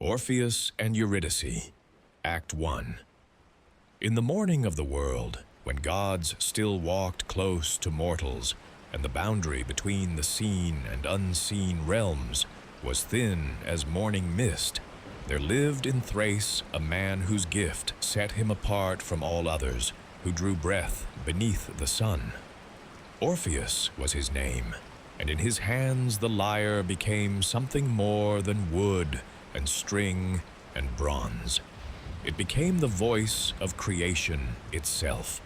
Orpheus and Eurydice, Act 1. In the morning of the world, when gods still walked close to mortals, and the boundary between the seen and unseen realms was thin as morning mist, there lived in Thrace a man whose gift set him apart from all others who drew breath beneath the sun. Orpheus was his name, and in his hands the lyre became something more than wood and string and bronze. It became the voice of creation itself.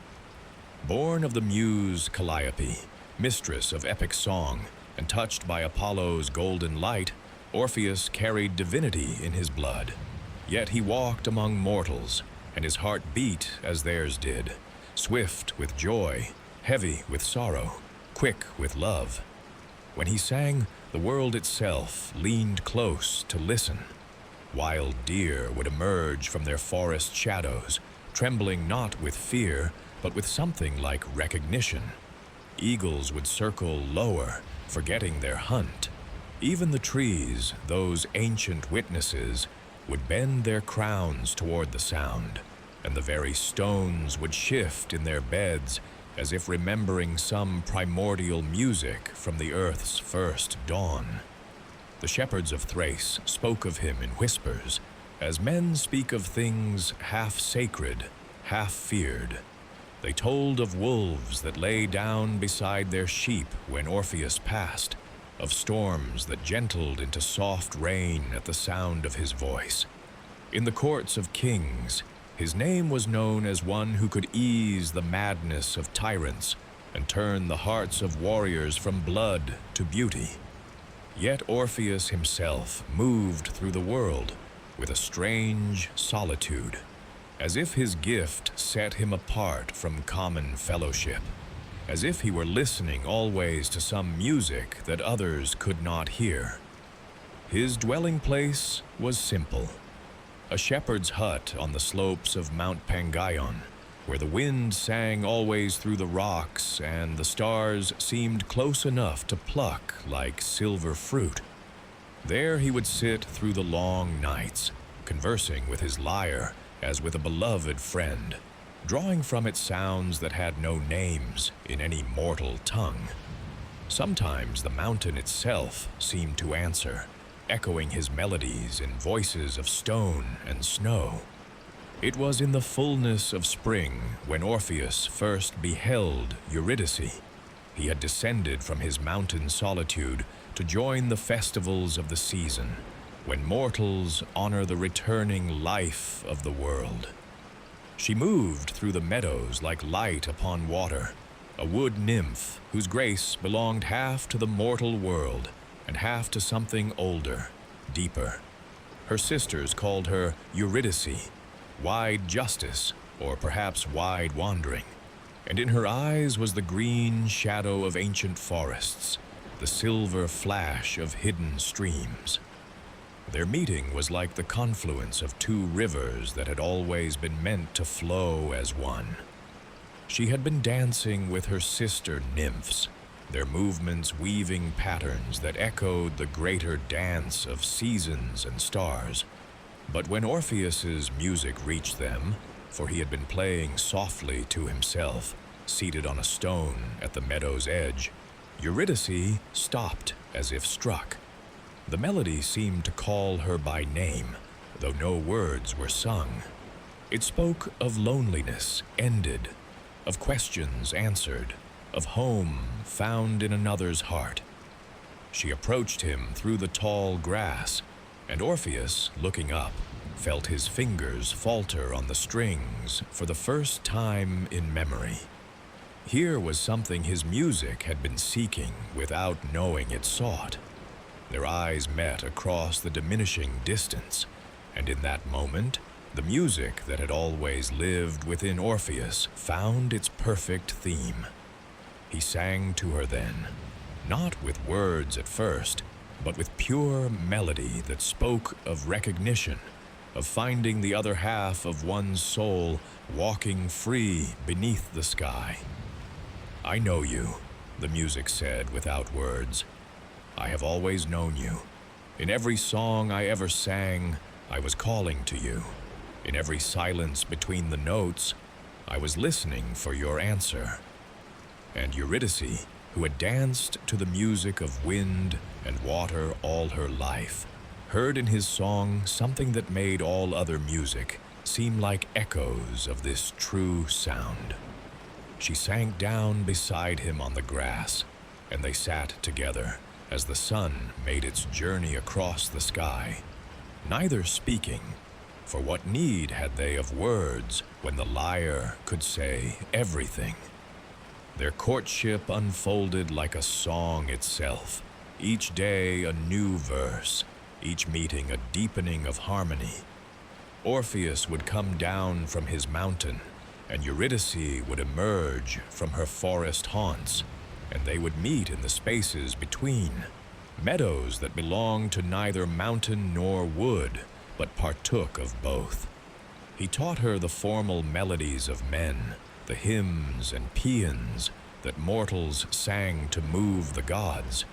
Born of the muse Calliope, mistress of epic song, and touched by Apollo's golden light, Orpheus carried divinity in his blood. Yet he walked among mortals, and his heart beat as theirs did, swift with joy, heavy with sorrow, quick with love. When he sang, the world itself leaned close to listen. Wild deer would emerge from their forest shadows, trembling not with fear, but with something like recognition. Eagles would circle lower, forgetting their hunt. Even the trees, those ancient witnesses, would bend their crowns toward the sound, and the very stones would shift in their beds as if remembering some primordial music from the earth's first dawn. The shepherds of Thrace spoke of him in whispers, as men speak of things half sacred, half feared. They told of wolves that lay down beside their sheep when Orpheus passed, of storms that gentled into soft rain at the sound of his voice. In the courts of kings, his name was known as one who could ease the madness of tyrants and turn the hearts of warriors from blood to beauty. Yet Orpheus himself moved through the world with a strange solitude, as if his gift set him apart from common fellowship, as if he were listening always to some music that others could not hear. His dwelling place was simple. A shepherd's hut on the slopes of Mount Pangaion, where the wind sang always through the rocks and the stars seemed close enough to pluck like silver fruit. There he would sit through the long nights, conversing with his lyre as with a beloved friend, drawing from it sounds that had no names in any mortal tongue. Sometimes the mountain itself seemed to answer, echoing his melodies in voices of stone and snow. It was in the fullness of spring when Orpheus first beheld Eurydice. He had descended from his mountain solitude to join the festivals of the season, when mortals honor the returning life of the world. She moved through the meadows like light upon water, a wood nymph whose grace belonged half to the mortal world and half to something older, deeper. Her sisters called her Eurydice, wide justice, or perhaps wide wandering, and in her eyes was the green shadow of ancient forests, the silver flash of hidden streams. Their meeting was like the confluence of two rivers that had always been meant to flow as one. She had been dancing with her sister nymphs, their movements weaving patterns that echoed the greater dance of seasons and stars. But when Orpheus's music reached them, for he had been playing softly to himself, seated on a stone at the meadow's edge, Eurydice stopped as if struck. The melody seemed to call her by name, though no words were sung. It spoke of loneliness ended, of questions answered, of home found in another's heart. She approached him through the tall grass, and Orpheus, looking up, felt his fingers falter on the strings for the first time in memory. Here was something his music had been seeking without knowing it sought. Their eyes met across the diminishing distance, and in that moment, the music that had always lived within Orpheus found its perfect theme. He sang to her then, not with words at first, but with pure melody that spoke of recognition, of finding the other half of one's soul walking free beneath the sky. "I know you," the music said without words. "I have always known you. In every song I ever sang, I was calling to you. In every silence between the notes, I was listening for your answer. And Eurydice, who had danced to the music of wind and water all her life, heard in his song something that made all other music seem like echoes of this true sound. She sank down beside him on the grass, and they sat together as the sun made its journey across the sky, neither speaking, for what need had they of words when the lyre could say everything? Their courtship unfolded like a song itself, each day a new verse, each meeting a deepening of harmony. Orpheus would come down from his mountain, and Eurydice would emerge from her forest haunts, and they would meet in the spaces between, meadows that belonged to neither mountain nor wood, but partook of both. He taught her the formal melodies of men, the hymns and paeans that mortals sang to move the gods.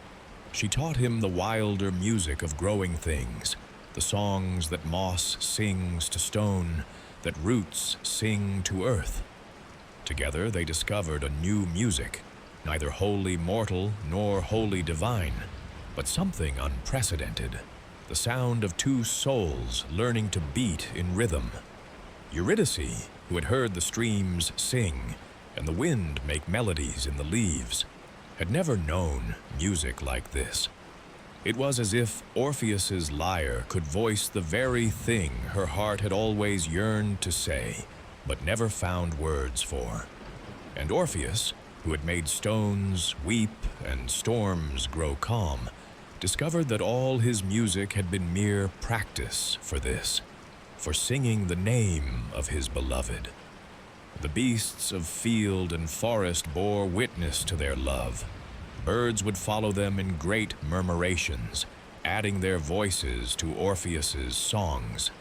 She taught him the wilder music of growing things, the songs that moss sings to stone, that roots sing to earth. Together they discovered a new music, neither wholly mortal nor wholly divine, but something unprecedented, the sound of two souls learning to beat in rhythm. Eurydice, who had heard the streams sing and the wind make melodies in the leaves, had never known music like this. It was as if Orpheus's lyre could voice the very thing her heart had always yearned to say, but never found words for. And Orpheus, who had made stones weep and storms grow calm, discovered that all his music had been mere practice for this, for singing the name of his beloved. The beasts of field and forest bore witness to their love. Birds would follow them in great murmurations, adding their voices to Orpheus's songs.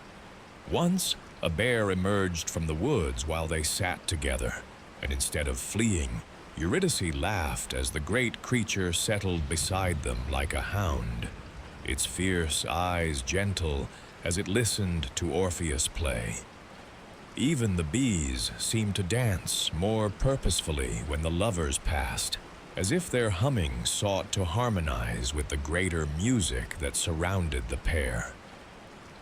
Once, a bear emerged from the woods while they sat together, and instead of fleeing, Eurydice laughed as the great creature settled beside them like a hound, its fierce eyes gentle as it listened to Orpheus play. Even the bees seemed to dance more purposefully when the lovers passed, as if their humming sought to harmonize with the greater music that surrounded the pair.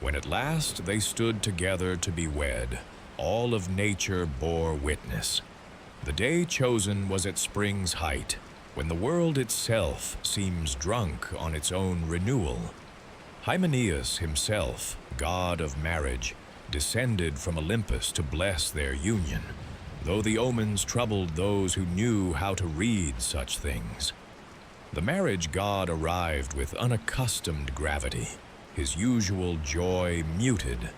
When at last they stood together to be wed, all of nature bore witness. The day chosen was at spring's height, when the world itself seems drunk on its own renewal. Hymenaeus himself, god of marriage, descended from Olympus to bless their union, though the omens troubled those who knew how to read such things. The marriage god arrived with unaccustomed gravity, his usual joy muted.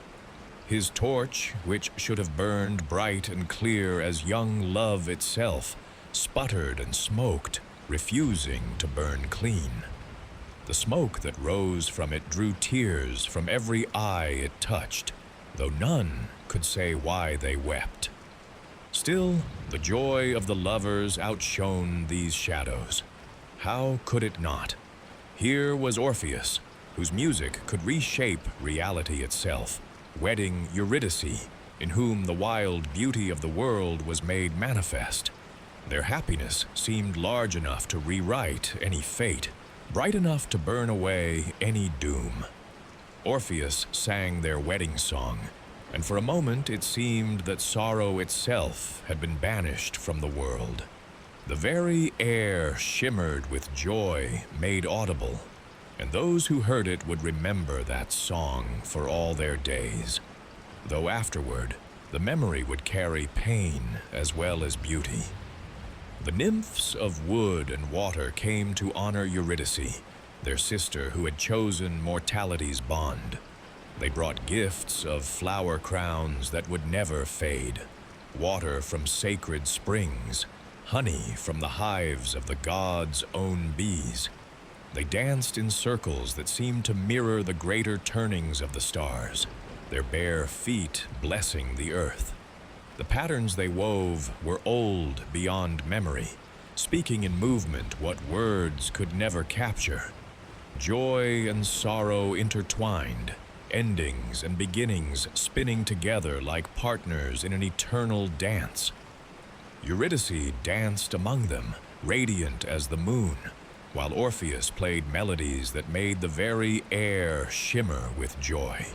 His torch, which should have burned bright and clear as young love itself, sputtered and smoked, refusing to burn clean. The smoke that rose from it drew tears from every eye it touched, though none could say why they wept. Still, the joy of the lovers outshone these shadows. How could it not? Here was Orpheus, whose music could reshape reality itself, wedding Eurydice, in whom the wild beauty of the world was made manifest. Their happiness seemed large enough to rewrite any fate, bright enough to burn away any doom. Orpheus sang their wedding song, and for a moment it seemed that sorrow itself had been banished from the world. The very air shimmered with joy made audible, and those who heard it would remember that song for all their days, though afterward the memory would carry pain as well as beauty. The nymphs of wood and water came to honor Eurydice, their sister who had chosen mortality's bond. They brought gifts of flower crowns that would never fade, water from sacred springs, honey from the hives of the gods' own bees. They danced in circles that seemed to mirror the greater turnings of the stars, their bare feet blessing the earth. The patterns they wove were old beyond memory, speaking in movement what words could never capture. Joy and sorrow intertwined, endings and beginnings spinning together like partners in an eternal dance. Eurydice danced among them, radiant as the moon, while Orpheus played melodies that made the very air shimmer with joy.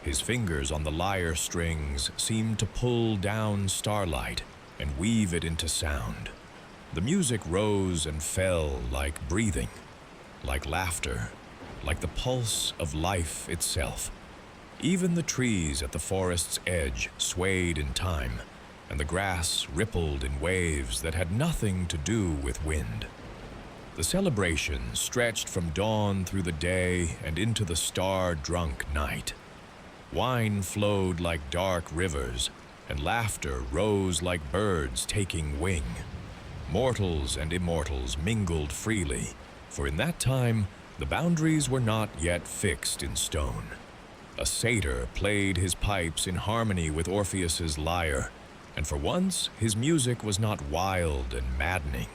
His fingers on the lyre strings seemed to pull down starlight and weave it into sound. The music rose and fell like breathing, like laughter, like the pulse of life itself. Even the trees at the forest's edge swayed in time, and the grass rippled in waves that had nothing to do with wind. The celebration stretched from dawn through the day and into the star-drunk night. Wine flowed like dark rivers, and laughter rose like birds taking wing. Mortals and immortals mingled freely, for in that time the boundaries were not yet fixed in stone. A satyr played his pipes in harmony with Orpheus's lyre, and for once his music was not wild and maddening,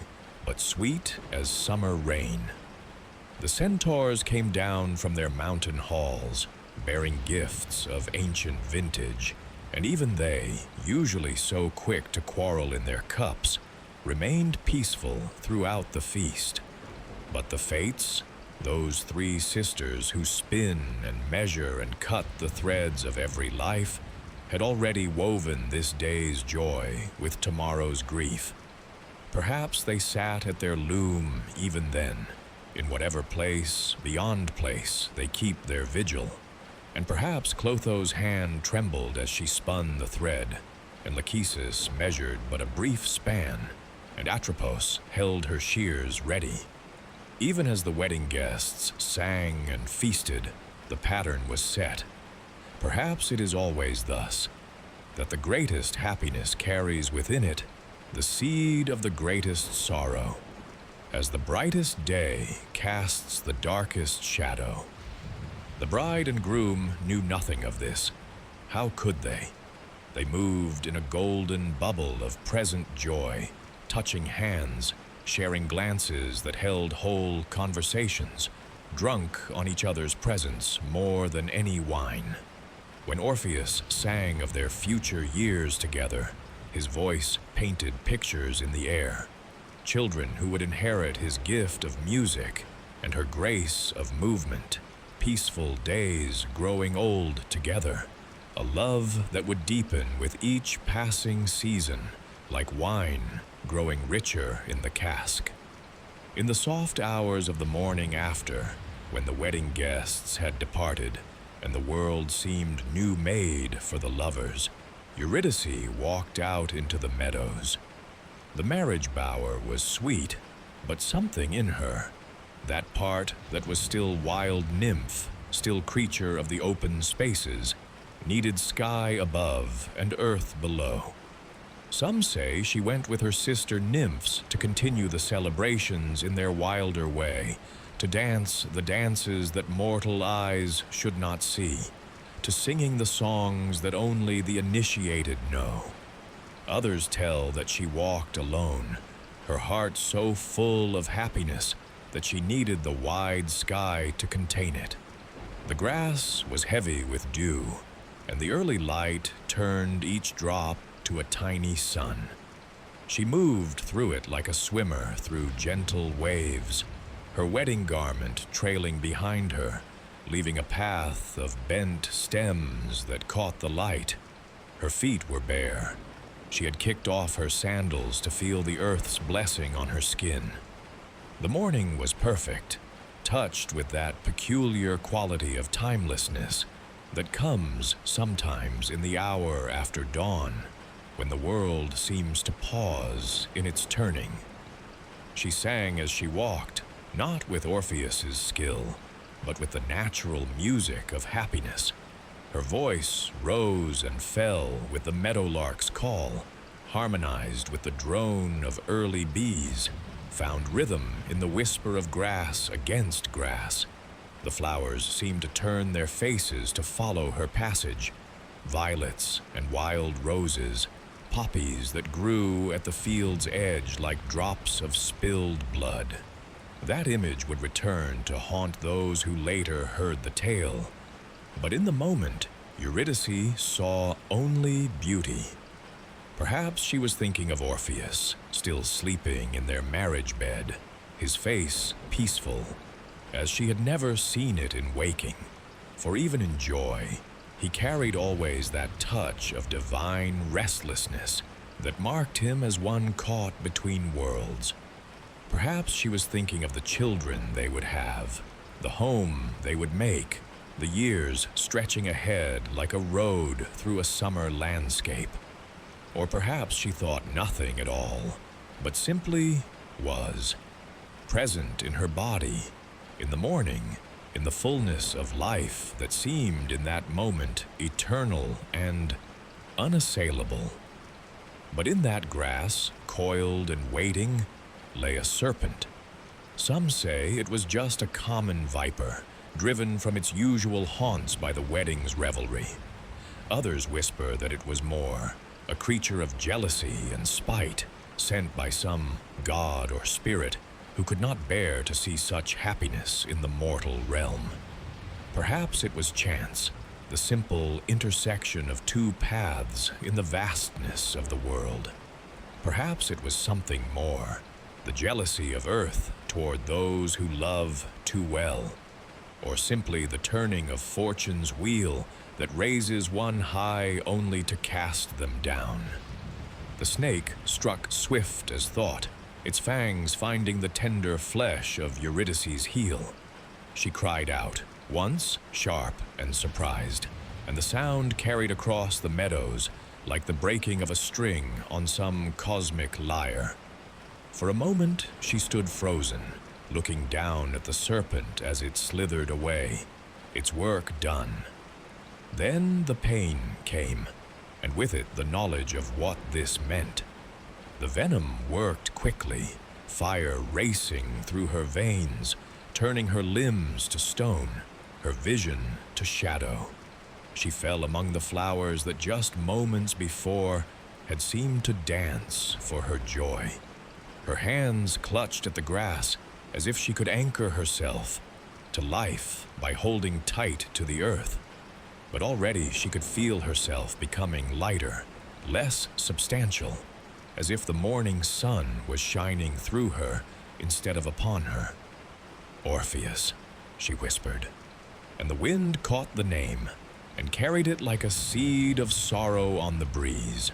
but sweet as summer rain. The centaurs came down from their mountain halls, bearing gifts of ancient vintage, and even they, usually so quick to quarrel in their cups, remained peaceful throughout the feast. But the Fates, those three sisters who spin and measure and cut the threads of every life, had already woven this day's joy with tomorrow's grief. Perhaps they sat at their loom even then, in whatever place, beyond place, they keep their vigil. And perhaps Clotho's hand trembled as she spun the thread, and Lachesis measured but a brief span, and Atropos held her shears ready. Even as the wedding guests sang and feasted, the pattern was set. Perhaps it is always thus, that the greatest happiness carries within it the seed of the greatest sorrow, as the brightest day casts the darkest shadow. The bride and groom knew nothing of this. How could they? They moved in a golden bubble of present joy, touching hands, sharing glances that held whole conversations, drunk on each other's presence more than any wine. When Orpheus sang of their future years together, his voice painted pictures in the air. Children who would inherit his gift of music and her grace of movement. Peaceful days growing old together. A love that would deepen with each passing season, like wine growing richer in the cask. In the soft hours of the morning after, when the wedding guests had departed, and the world seemed new made for the lovers, Eurydice walked out into the meadows. The marriage bower was sweet, but something in her, that part that was still wild nymph, still creature of the open spaces, needed sky above and earth below. Some say she went with her sister nymphs to continue the celebrations in their wilder way, to dance the dances that mortal eyes should not see, to singing the songs that only the initiated know. Others tell that she walked alone, her heart so full of happiness that she needed the wide sky to contain it. The grass was heavy with dew, and the early light turned each drop to a tiny sun. She moved through it like a swimmer through gentle waves, her wedding garment trailing behind her, leaving a path of bent stems that caught the light. Her feet were bare. She had kicked off her sandals to feel the earth's blessing on her skin. The morning was perfect, touched with that peculiar quality of timelessness that comes sometimes in the hour after dawn, when the world seems to pause in its turning. She sang as she walked, not with Orpheus's skill, but with the natural music of happiness. Her voice rose and fell with the meadowlark's call, harmonized with the drone of early bees, found rhythm in the whisper of grass against grass. The flowers seemed to turn their faces to follow her passage, violets and wild roses, poppies that grew at the field's edge like drops of spilled blood. That image would return to haunt those who later heard the tale. But in the moment, Eurydice saw only beauty. Perhaps she was thinking of Orpheus, still sleeping in their marriage bed, his face peaceful, as she had never seen it in waking. For even in joy, he carried always that touch of divine restlessness that marked him as one caught between worlds. Perhaps she was thinking of the children they would have, the home they would make, the years stretching ahead like a road through a summer landscape. Or perhaps she thought nothing at all, but simply was, present in her body, in the morning, in the fullness of life that seemed in that moment eternal and unassailable. But in that grass, coiled and waiting, lay a serpent. Some say it was just a common viper, driven from its usual haunts by the wedding's revelry. Others whisper that it was more, a creature of jealousy and spite, sent by some god or spirit who could not bear to see such happiness in the mortal realm. Perhaps it was chance, the simple intersection of two paths in the vastness of the world. Perhaps it was something more, the jealousy of earth toward those who love too well, or simply the turning of fortune's wheel that raises one high only to cast them down. The snake struck swift as thought, its fangs finding the tender flesh of Eurydice's heel. She cried out, once sharp and surprised, and the sound carried across the meadows like the breaking of a string on some cosmic lyre. For a moment she stood frozen, looking down at the serpent as it slithered away, its work done. Then the pain came, and with it the knowledge of what this meant. The venom worked quickly, fire racing through her veins, turning her limbs to stone, her vision to shadow. She fell among the flowers that just moments before had seemed to dance for her joy. Her hands clutched at the grass as if she could anchor herself to life by holding tight to the earth. But already she could feel herself becoming lighter, less substantial, as if the morning sun was shining through her instead of upon her. Orpheus, she whispered, and the wind caught the name and carried it like a seed of sorrow on the breeze.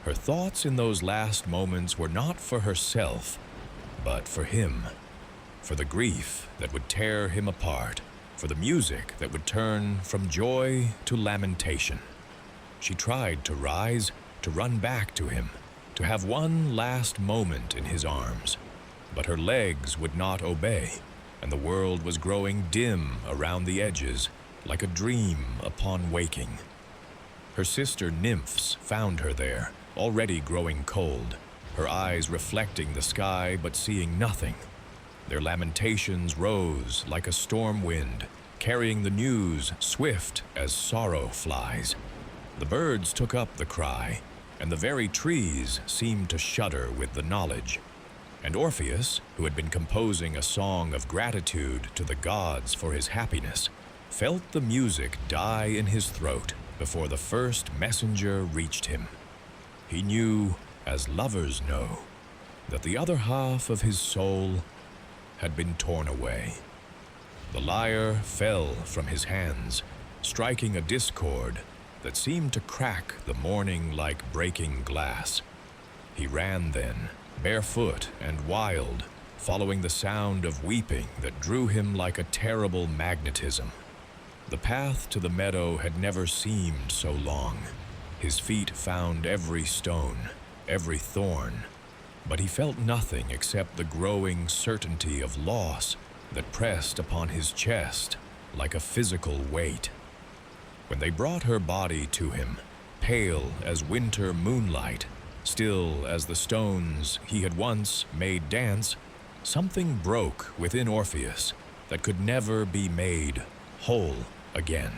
Her thoughts in those last moments were not for herself, but for him, for the grief that would tear him apart, for the music that would turn from joy to lamentation. She tried to rise, to run back to him, to have one last moment in his arms, but her legs would not obey, and the world was growing dim around the edges, like a dream upon waking. Her sister nymphs found her there, already growing cold, her eyes reflecting the sky but seeing nothing. Their lamentations rose like a storm wind, carrying the news swift as sorrow flies. The birds took up the cry, and the very trees seemed to shudder with the knowledge. And Orpheus, who had been composing a song of gratitude to the gods for his happiness, felt the music die in his throat before the first messenger reached him. He knew, as lovers know, that the other half of his soul had been torn away. The lyre fell from his hands, striking a discord that seemed to crack the morning like breaking glass. He ran then, barefoot and wild, following the sound of weeping that drew him like a terrible magnetism. The path to the meadow had never seemed so long. His feet found every stone, every thorn, but he felt nothing except the growing certainty of loss that pressed upon his chest like a physical weight. When they brought her body to him, pale as winter moonlight, still as the stones he had once made dance, something broke within Orpheus that could never be made whole again.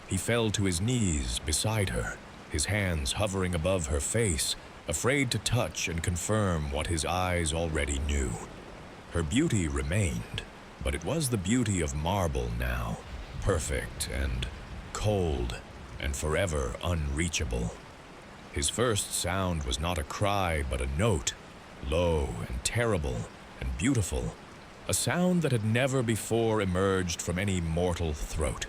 He fell to his knees beside her, his hands hovering above her face, afraid to touch and confirm what his eyes already knew. Her beauty remained, but it was the beauty of marble now, perfect and cold and forever unreachable. His first sound was not a cry, but a note, low and terrible and beautiful, a sound that had never before emerged from any mortal throat.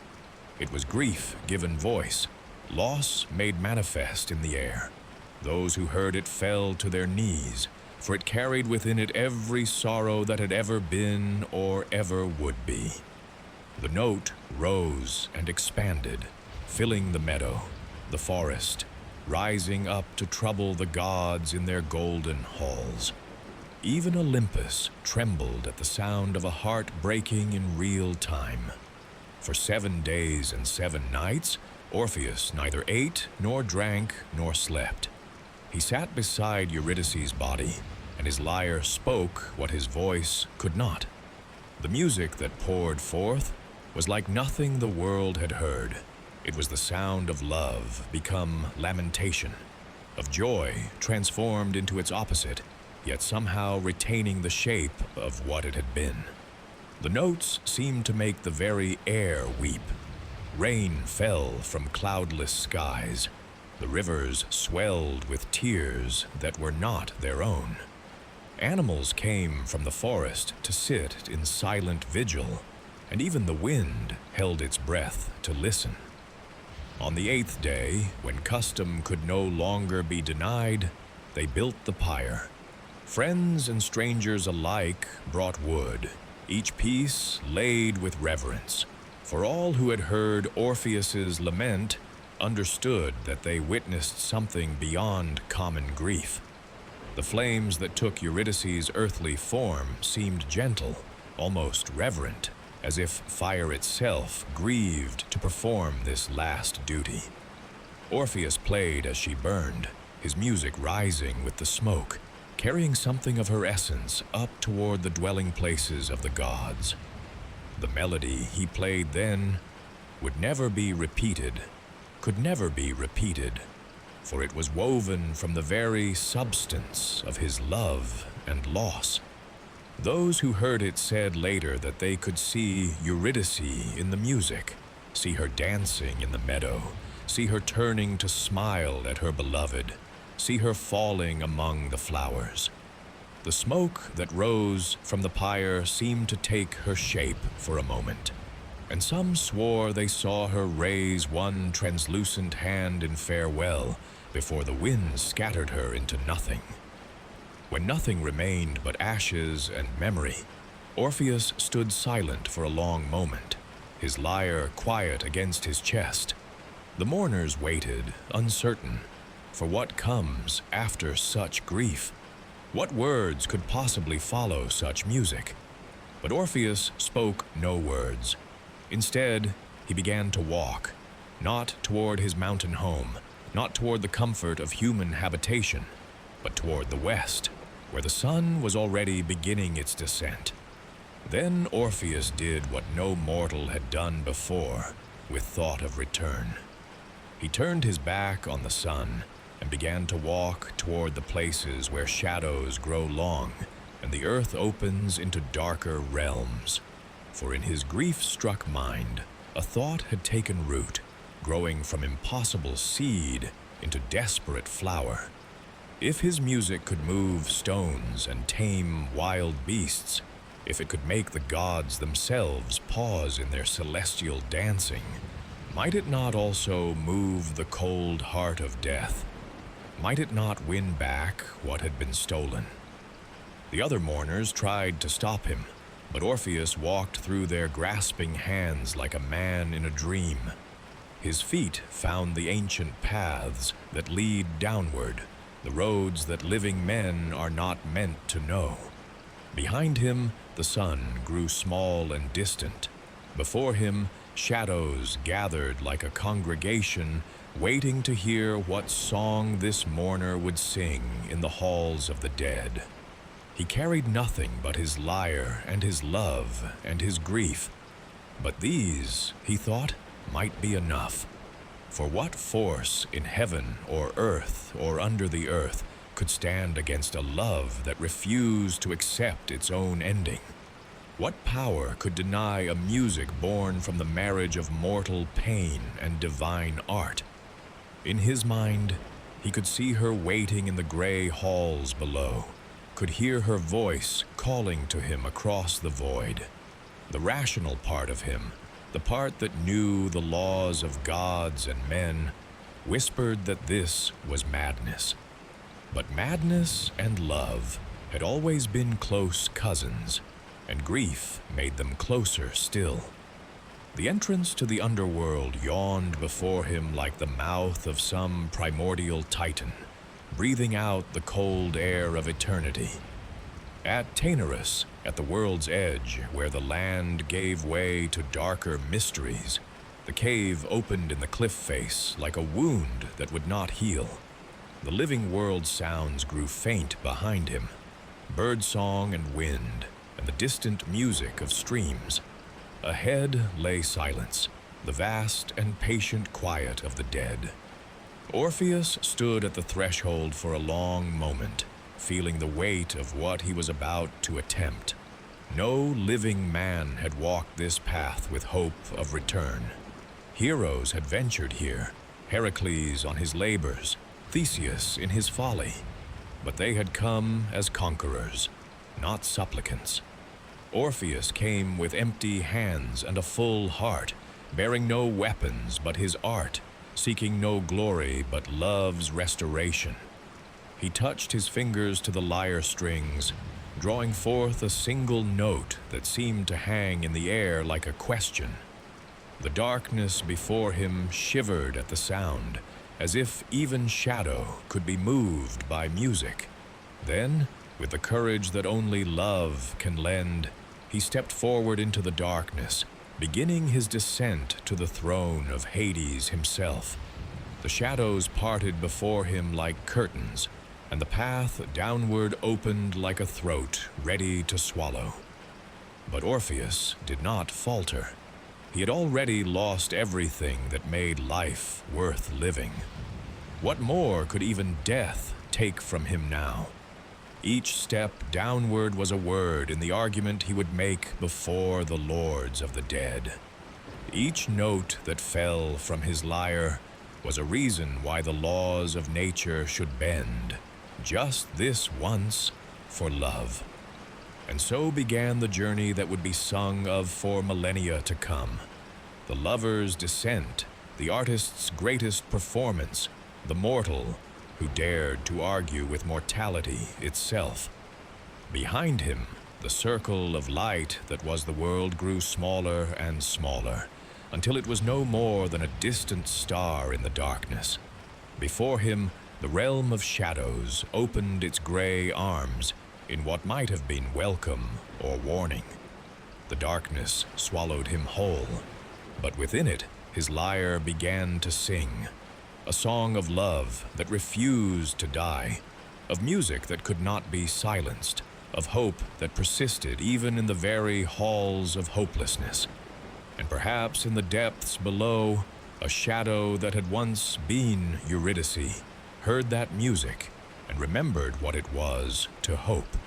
It was grief given voice, loss made manifest in the air. Those who heard it fell to their knees, for it carried within it every sorrow that had ever been or ever would be. The note rose and expanded, filling the meadow, the forest, rising up to trouble the gods in their golden halls. Even Olympus trembled at the sound of a heart breaking in real time. For 7 days and 7 nights, Orpheus neither ate nor drank nor slept. He sat beside Eurydice's body, and his lyre spoke what his voice could not. The music that poured forth was like nothing the world had heard. It was the sound of love become lamentation, of joy transformed into its opposite, yet somehow retaining the shape of what it had been. The notes seemed to make the very air weep. Rain fell from cloudless skies. The rivers swelled with tears that were not their own. Animals came from the forest to sit in silent vigil, and even the wind held its breath to listen. On the 8th day, when custom could no longer be denied, they built the pyre. Friends and strangers alike brought wood, each piece laid with reverence, for all who had heard Orpheus's lament understood that they witnessed something beyond common grief. The flames that took Eurydice's earthly form seemed gentle, almost reverent, as if fire itself grieved to perform this last duty. Orpheus played as she burned, his music rising with the smoke, carrying something of her essence up toward the dwelling places of the gods. The melody he played then would never be repeated, could never be repeated, for it was woven from the very substance of his love and loss. Those who heard it said later that they could see Eurydice in the music, see her dancing in the meadow, see her turning to smile at her beloved, see her falling among the flowers. The smoke that rose from the pyre seemed to take her shape for a moment, and some swore they saw her raise one translucent hand in farewell before the wind scattered her into nothing. When nothing remained but ashes and memory, Orpheus stood silent for a long moment, his lyre quiet against his chest. The mourners waited, uncertain, for what comes after such grief. What words could possibly follow such music? But Orpheus spoke no words. Instead, he began to walk, not toward his mountain home, not toward the comfort of human habitation, but toward the west, where the sun was already beginning its descent. Then Orpheus did what no mortal had done before, with thought of return. He turned his back on the sun and began to walk toward the places where shadows grow long and the earth opens into darker realms. For in his grief-struck mind, a thought had taken root, growing from impossible seed into desperate flower. If his music could move stones and tame wild beasts, if it could make the gods themselves pause in their celestial dancing, might it not also move the cold heart of death? Might it not win back what had been stolen? The other mourners tried to stop him, but Orpheus walked through their grasping hands like a man in a dream. His feet found the ancient paths that lead downward, the roads that living men are not meant to know. Behind him, the sun grew small and distant. Before him, shadows gathered like a congregation, waiting to hear what song this mourner would sing in the halls of the dead. He carried nothing but his lyre and his love and his grief. But these, he thought, might be enough. For what force in heaven or earth or under the earth could stand against a love that refused to accept its own ending? What power could deny a music born from the marriage of mortal pain and divine art? In his mind, he could see her waiting in the gray halls below, could hear her voice calling to him across the void. The rational part of him, the part that knew the laws of gods and men, whispered that this was madness. But madness and love had always been close cousins, and grief made them closer still. The entrance to the underworld yawned before him like the mouth of some primordial titan, breathing out the cold air of eternity. At Taenarus, at the world's edge, where the land gave way to darker mysteries, the cave opened in the cliff face like a wound that would not heal. The living world sounds grew faint behind him, birdsong and wind, and the distant music of streams. Ahead lay silence, the vast and patient quiet of the dead. Orpheus stood at the threshold for a long moment, feeling the weight of what he was about to attempt. No living man had walked this path with hope of return. Heroes had ventured here, Heracles on his labors, Theseus in his folly, but they had come as conquerors, not supplicants. Orpheus came with empty hands and a full heart, bearing no weapons but his art, seeking no glory but love's restoration. He touched his fingers to the lyre strings, drawing forth a single note that seemed to hang in the air like a question. The darkness before him shivered at the sound, as if even shadow could be moved by music. Then, with the courage that only love can lend, he stepped forward into the darkness, beginning his descent to the throne of Hades himself. The shadows parted before him like curtains, and the path downward opened like a throat ready to swallow. But Orpheus did not falter. He had already lost everything that made life worth living. What more could even death take from him now? Each step downward was a word in the argument he would make before the lords of the dead. Each note that fell from his lyre was a reason why the laws of nature should bend, just this once, for love. And so began the journey that would be sung of for millennia to come. The lover's descent, the artist's greatest performance, the mortal who dared to argue with mortality itself. Behind him, the circle of light that was the world grew smaller and smaller, until it was no more than a distant star in the darkness. Before him, the realm of shadows opened its gray arms in what might have been welcome or warning. The darkness swallowed him whole, but within it, his lyre began to sing, a song of love that refused to die, of music that could not be silenced, of hope that persisted even in the very halls of hopelessness. And perhaps in the depths below, a shadow that had once been Eurydice heard that music and remembered what it was to hope.